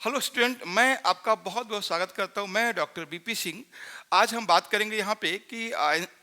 Hello student, मैं आपका बहुत बहुत स्वागत करता हूं। मैं डॉक्टर बीपी सिंह। आज हम बात करेंगे यहाँ पे कि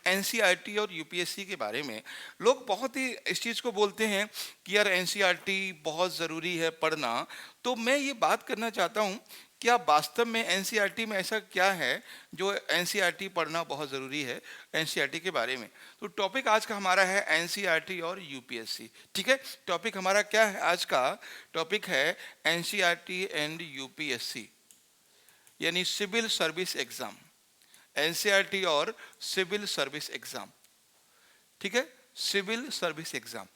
एनसीईआरटी और यूपीएससी के बारे में। लोग बहुत ही इस चीज़ को बोलते हैं कि यार एनसीईआरटी बहुत ज़रूरी है पढ़ना। तो मैं ये बात करना चाहता हूँ, क्या वास्तव में एनसीईआरटी में ऐसा क्या है जो एनसीईआरटी पढ़ना बहुत ज़रूरी है एनसीईआरटी के बारे में। तो टॉपिक आज का हमारा है एनसीईआरटी और यूपीएससी। ठीक है, टॉपिक हमारा क्या है आज का? टॉपिक है एनसीईआरटी एंड यूपीएससी, यानी सिविल सर्विस एग्जाम। एनसीईआरटी और सिविल सर्विस एग्जाम। ठीक है, सिविल सर्विस एग्जाम।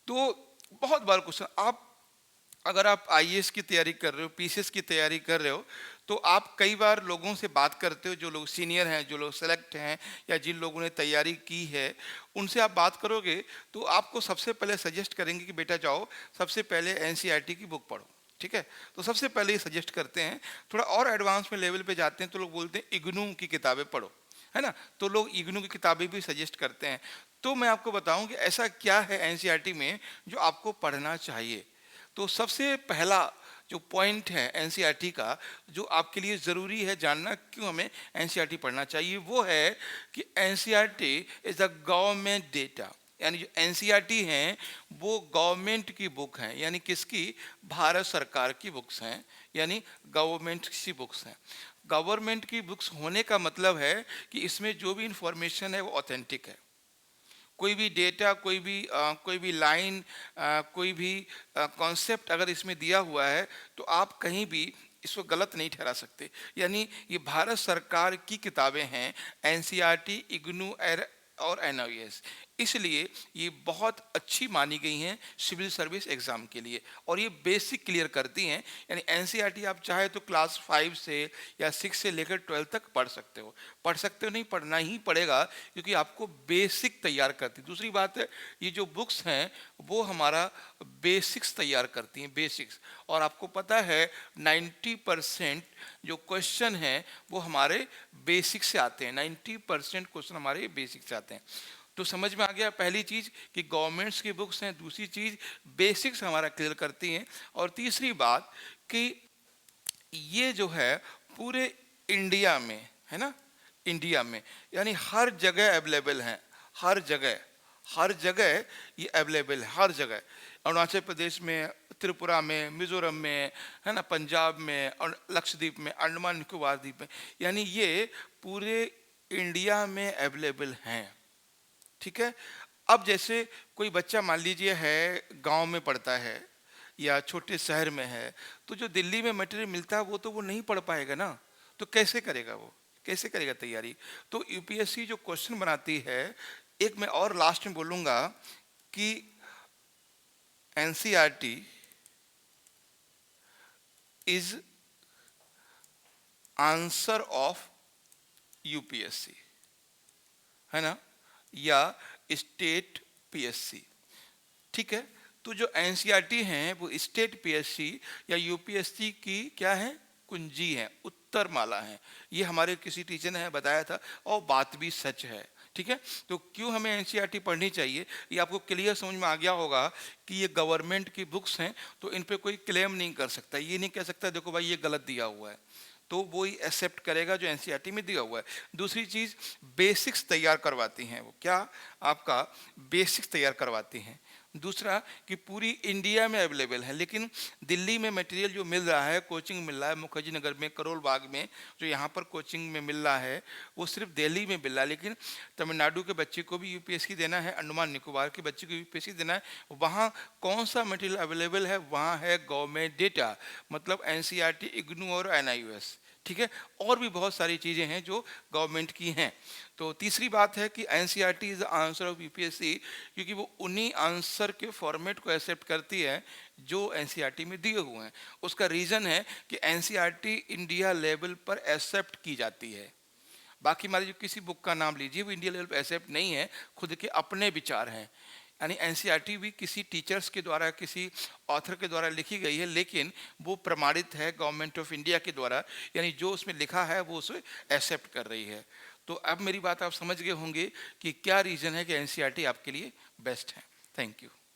तो बहुत बार क्वेश्चन, आप अगर आप आईएएस की तैयारी कर रहे हो, पीसीएस की तैयारी कर रहे हो, तो आप कई बार लोगों से बात करते हो, जो लोग सीनियर हैं, जो लोग सेलेक्ट हैं, या जिन लोगों ने तैयारी की है, उनसे आप बात करोगे तो आपको सबसे पहले सजेस्ट करेंगे कि बेटा जाओ सबसे पहले एनसीईआरटी की बुक पढ़ो। ठीक है, तो सबसे पहले ये सजेस्ट करते हैं। थोड़ा और एडवांस में लेवल पे जाते हैं तो लोग बोलते हैं इग्नू की किताबें पढ़ो, है ना। तो लोग इग्नू की किताबें भी सजेस्ट करते हैं। तो मैं आपको बताऊं कि ऐसा क्या है एनसीईआरटी में जो आपको पढ़ना चाहिए। तो सबसे पहला जो पॉइंट है एनसीईआरटी का, जो आपके लिए ज़रूरी है जानना क्यों हमें एनसीईआरटी पढ़ना चाहिए, वो है कि NCERT is the government data. यानी जो एनसीईआरटी हैं वो गवर्नमेंट की बुक हैं, यानी किसकी? भारत सरकार की बुक्स हैं, यानी गवर्नमेंट की बुक्स हैं। गवर्नमेंट की बुक्स होने का मतलब है कि इसमें जो भी इंफॉर्मेशन है वो ऑथेंटिक है। कोई भी डेटा, कोई भी लाइन, कोई भी कॉन्सेप्ट अगर इसमें दिया हुआ है तो आप कहीं भी इसको गलत नहीं ठहरा सकते। यानी ये भारत सरकार की किताबें हैं, एनसीईआरटी, इग्नू और एनआईएस। इसलिए ये बहुत अच्छी मानी गई हैं सिविल सर्विस एग्जाम के लिए, और ये बेसिक क्लियर करती हैं। यानी एनसीईआरटी आप चाहे तो क्लास 5 से या 6 से लेकर 12 तक पढ़ सकते हो। नहीं, पढ़ना ही पड़ेगा, क्योंकि आपको बेसिक तैयार करती। दूसरी बात है, ये जो बुक्स हैं वो हमारा बेसिक्स तैयार करती हैं, बेसिक्स। और आपको पता है 90% जो क्वेश्चन हैं वो हमारे बेसिक से आते हैं। 90% क्वेश्चन हमारे बेसिक से आते हैं। तो समझ में आ गया पहली चीज़ कि गवर्नमेंट्स की बुक्स हैं। दूसरी चीज़, बेसिक्स हमारा क्लियर करती हैं। और तीसरी बात कि ये जो है पूरे इंडिया में है ना, इंडिया में यानी हर जगह अवेलेबल हैं। हर जगह ये अवेलेबल है, हर जगह। अरुणाचल प्रदेश में, त्रिपुरा में, मिजोरम में, है ना, पंजाब में, और लक्षद्वीप में, अंडमान निकोबार द्वीप में, यानी ये पूरे इंडिया में अवेलेबल हैं। ठीक है। अब जैसे कोई बच्चा मान लीजिए है, गांव में पढ़ता है या छोटे शहर में है, तो जो दिल्ली में मटेरियल मिलता है वो तो वो नहीं पढ़ पाएगा ना। तो कैसे करेगा वो, कैसे करेगा तैयारी? तो यूपीएससी जो क्वेश्चन बनाती है, एक मैं और लास्ट में बोलूंगा कि NCERT is answer of UPSC, है ना, या स्टेट पीएससी। ठीक है। तो जो एनसीईआरटी हैं वो स्टेट पीएससी या यूपीएससी की क्या है? कुंजी है, उत्तर माला है। ये हमारे किसी टीचर ने बताया था और बात भी सच है। ठीक है। तो क्यों हमें एनसीईआरटी पढ़नी चाहिए, ये आपको क्लियर समझ में आ गया होगा कि ये गवर्नमेंट की बुक्स हैं, तो इन पे कोई क्लेम नहीं कर सकता। ये नहीं कह सकता देखो भाई ये गलत दिया हुआ है, तो वो ही एक्सेप्ट करेगा जो एनसीईआरटी में दिया हुआ है। दूसरी चीज़, बेसिक्स तैयार करवाती हैं वो। क्या? आपका बेसिक्स तैयार करवाती हैं। दूसरा कि पूरी इंडिया में अवेलेबल है, लेकिन दिल्ली में मटेरियल जो मिल रहा है, कोचिंग मिल रहा है मुखर्जी नगर में, करोल बाग में, जो यहाँ पर कोचिंग में मिल रहा है वो सिर्फ दिल्ली में मिल रहा है। लेकिन तमिलनाडु के बच्चे को भी यूपीएससी देना है, अंडमान निकोबार के बच्चे को यूपीएससी देना है, वहाँ कौन सा मटेरियल अवेलेबल है? वहाँ है गवर्नमेंट डेटा, मतलब एनसीईआरटी, इग्नू और एनआईओएस। ठीक है। और भी बहुत सारी चीज़ें हैं जो गवर्नमेंट की हैं। तो तीसरी बात है कि NCERT is the answer of UPSC, क्योंकि वो उन्हीं आंसर के फॉर्मेट को एक्सेप्ट करती है जो एनसीईआरटी में दिए हुए हैं। उसका रीज़न है कि एनसीईआरटी इंडिया लेवल पर एक्सेप्ट की जाती है। बाकी हमारी जो किसी बुक का नाम लीजिए वो इंडिया लेवल पर एक्सेप्ट नहीं है, खुद के अपने विचार हैं। यानी एनसीईआरटी भी किसी टीचर्स के द्वारा, किसी ऑथर के द्वारा लिखी गई है, लेकिन वो प्रमाणित है गवर्नमेंट ऑफ इंडिया के द्वारा, यानी जो उसमें लिखा है वो उसे एक्सेप्ट कर रही है। तो अब मेरी बात आप समझ गए होंगे कि क्या रीज़न है कि एनसीईआरटी आपके लिए बेस्ट है। Thank you.